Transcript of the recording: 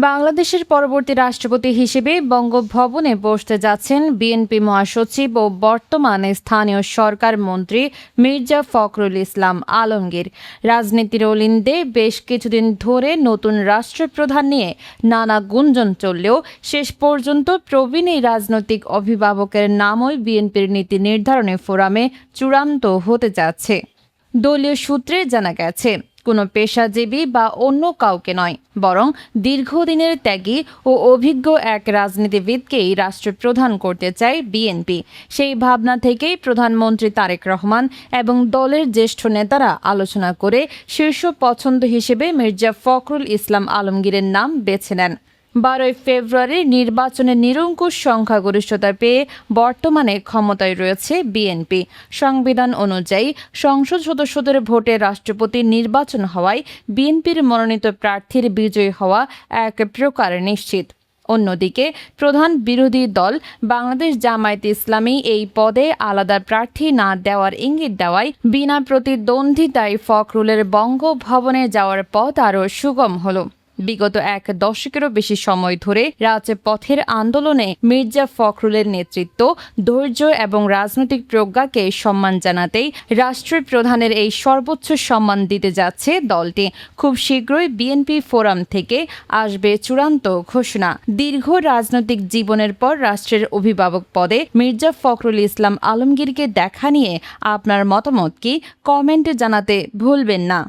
বাংলাদেশের পরবর্তী রাষ্ট্রপতি হিসেবে বঙ্গভবনে বসতে যাচ্ছেন বিএনপি মহাসচিব ও বর্তমানে স্থানীয় সরকার মন্ত্রী মির্জা ফখরুল ইসলাম আলমগীর। রাজনীতির অলিন্দে বেশ কিছুদিন ধরে নতুন রাষ্ট্রপ্রধান নিয়ে নানা গুঞ্জন চললেও শেষ পর্যন্ত প্রবীণ এই রাজনৈতিক অভিভাবকের নামই বিএনপির নীতি নির্ধারণী ফোরামে চূড়ান্ত হতে যাচ্ছে। দলীয় সূত্রে জানা গেছে, কোনো পেশাজীবী বা অন্য কাউকে নয়, বরং দীর্ঘদিনের ত্যাগী ও অভিজ্ঞ এক রাজনীতিবিদকেই রাষ্ট্রপ্রধান করতে চায় বিএনপি। সেই ভাবনা থেকেই প্রধানমন্ত্রী তারেক রহমান এবং দলের জ্যেষ্ঠ নেতারা আলোচনা করে শীর্ষ পছন্দ হিসেবে মির্জা ফখরুল ইসলাম আলমগীরের নাম বেছে নেন। 12 ফেব্রুয়ারি নির্বাচনে নিরঙ্কুশ সংখ্যাগরিষ্ঠতা পেয়ে বর্তমানে ক্ষমতায় রয়েছে বিএনপি। সংবিধান অনুযায়ী সংসদ সদস্যদের ভোটে রাষ্ট্রপতি নির্বাচন হওয়ায় বিএনপির মনোনীত প্রার্থীর বিজয়ী হওয়া এক প্রকার নিশ্চিত। অন্যদিকে প্রধান বিরোধী দল বাংলাদেশ জামায়াতে ইসলামী এই পদে আলাদা প্রার্থী না দেওয়ার ইঙ্গিত দেওয়ায় বিনা প্রতিদ্বন্দ্বিতায় ফখরুলের বঙ্গভবনে যাওয়ার পথ আরও সুগম হলো। বিগত এক দশকেরও বেশি সময় ধরে রাজপথের আন্দোলনে মির্জা ফখরুলের নেতৃত্ব, ধৈর্য এবং রাজনৈতিক প্রজ্ঞাকে সম্মান জানাতেই রাষ্ট্রপ্রধানের এই সর্বোচ্চ সম্মান দিতে যাচ্ছে দলটি। খুব শীঘ্রই বিএনপি ফোরাম থেকে আসবে চূড়ান্ত ঘোষণা। দীর্ঘ রাজনৈতিক জীবনের পর রাষ্ট্রের অভিভাবক পদে মির্জা ফখরুল ইসলাম আলমগীরকে দেখা নিয়ে আপনার মতামত কি? কমেন্টে জানাতে ভুলবেন না।